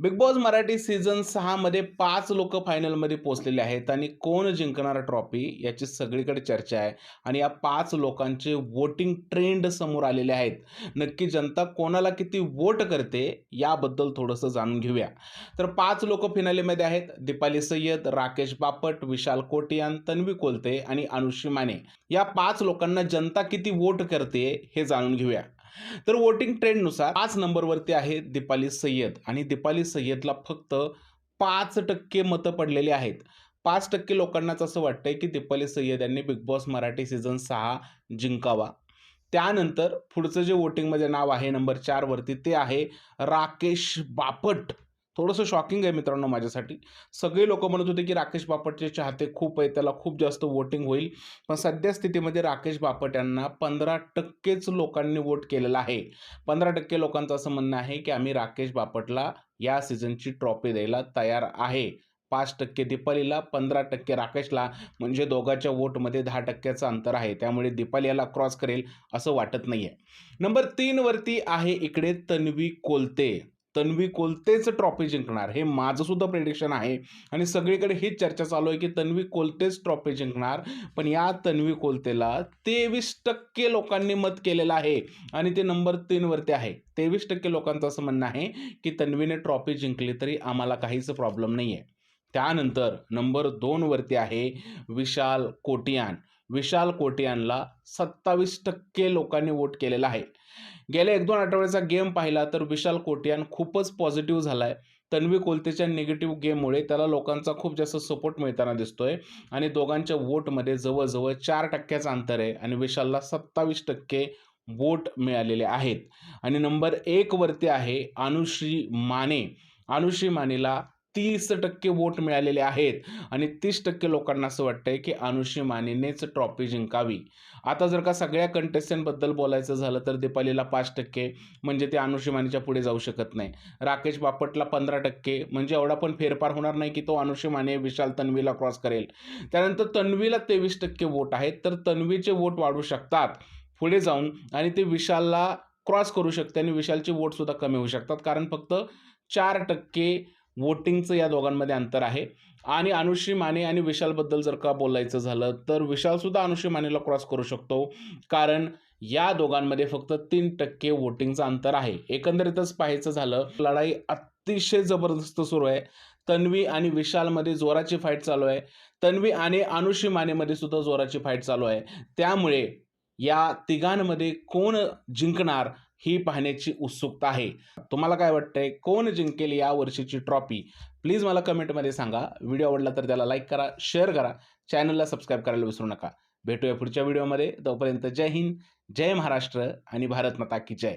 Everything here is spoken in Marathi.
बिग बॉस मराठी सीझन 6 मध्ये 5 लोक फायनलमध्ये पोहोचलेले आहेत आणि कोण जिंकणार ट्रॉफी याची सगळीकडे चर्चा आहे. आणि या 5 लोकांचे वोटिंग ट्रेंड समोर आलेले आहेत. नक्की जनता कोणाला किती वोट करते याबद्दल थोडंसं जाणून घेऊया. तर 5 लोक फिनालेमध्ये आहेत: दीपाली सय्यद, राकेश बापट, विशाल कोटियान, तन्वी कोलते आणि अनुश्री माने. या 5 लोकांना जनता किती वोट करते हे जाणून घेऊया. तर वोटिंग ट्रेंडनुसार 5 नंबरवरती आहे दीपाली सय्यद आणि दीपाली सय्यदला फक्त 5% मतं पडलेली आहेत. 5% लोकांनाच असं वाटतंय की दीपाली सय्यद यांनी बिग बॉस मराठी सीझन 6 जिंकावा. त्यानंतर पुढचं जे वोटिंगमध्ये नाव आहे नंबर 4 वरती ते आहे राकेश बापट. थोडंसं शॉकिंग आहे मित्रांनो माझ्यासाठी. सगळे लोकं म्हणत होते की राकेश बापटचे चाहते खूप आहेत, त्याला खूप जास्त वोटिंग होईल. पण सध्या स्थितीमध्ये राकेश बापट यांना 15%च लोकांनी वोट केलेलं आहे. 15% लोकांचं असं म्हणणं आहे की आम्ही राकेश बापटला या सीझनची ट्रॉफी द्यायला तयार आहे. 5% दीपालीला, 15% राकेशला, म्हणजे दोघांच्या वोटमध्ये 10%चं अंतर आहे. त्यामुळे दीपाली याला क्रॉस करेल असं वाटत नाहीये. नंबर 3 वरती आहे इकडे तन्वी कोलते. तन्वी कोलतेच ट्रॉफी जिंकणार हे माझं सुद्धा प्रेडिक्शन आहे आणि सगळीकडे हीच चर्चा चालू आहे की तन्वी कोलतेच ट्रॉफी जिंकणार. पण या तन्वी कोलतेला 23% लोकांनी मत केलेलं आहे आणि ते नंबर 3 वरती आहे. 23% लोकांचं असं म्हणणं आहे की तन्वीने ट्रॉफी जिंकली तरी आम्हाला काहीच प्रॉब्लेम नाहीये. त्यानंतर नंबर 2 वरती आहे विशाल कोटियान. विशाल कोटियानला 27% लोकांनी वोट केलेला आहे. गेल्या 1-2 आठवड्याचा गेम पाहिला तर विशाल कोटियान खूपच पॉझिटिव्ह झालाय. तन्वी कोलतेच्या निगेटिव्ह गेममुळे त्याला लोकांचा खूप जास्त सपोर्ट मिळताना दिसतोय आणि दोघांच्या वोटमध्ये जवळ-जवळ 4%चं अंतर आहे आणि विशालला 27% वोट मिळालेले आहेत. आणि नंबर 1 वरती आहे अनुश्री माने. अनुश्री मानेला 30% वोट मिळालेले आहेत आणि 30% लोकांना असं वाटतंय की अनुश्री मानेनेच ट्रॉफी जिंकावी. आता जर का सगळ्या कंटेस्टंटबद्दल बोलायचं झालं तर दीपालीला 5% म्हणजे ते अनुश्री मानेच्या पुढे जाऊ शकत नाही. राकेश बापटला 15% म्हणजे एवढा पण फेरफार होणार नाही की तो अनुश्री माने, विशाल, तन्वीला क्रॉस करेल. त्यानंतर तन्वीला 23% वोट आहेत, तर तन्वीचे वोट वाढू शकतात पुढे जाऊन आणि ते विशालला क्रॉस करू शकते आणि विशालचे वोट सुद्धा कमी होऊ शकतात. कारण फक्त 4% वोटिंगचं या दोघांमध्ये अंतर आहे. आणि अनुश्री माने आणि विशालबद्दल जर का बोलायचं झालं तर विशालसुद्धा अनुश्री मानेला क्रॉस करू शकतो. कारण या दोघांमध्ये फक्त 3% वोटिंगचं अंतर आहे. एकंदरीतच पाहायचं झालं, लढाई अतिशय जबरदस्त सुरू आहे. तन्वी आणि विशालमध्ये जोराची फाईट चालू आहे. तन्वी आणि अनुश्री मानेमध्ये सुद्धा जोराची फाईट चालू आहे. त्यामुळे या तिघांमध्ये कोण जिंकणार ही पाहण्याची उत्सुकता आहे. तुम्हाला काय वाटतंय? कोण जिंकेल या वर्षीची ट्रॉफी? प्लीज मला कमेंटमध्ये सांगा. व्हिडिओ आवडला तर त्याला लाईक करा, शेअर करा, चॅनलला सबस्क्राईब करायला विसरू नका. भेटूया पुढच्या व्हिडिओमध्ये. तोपर्यंत जय हिंद, जय महाराष्ट्र आणि भारत माता की जय.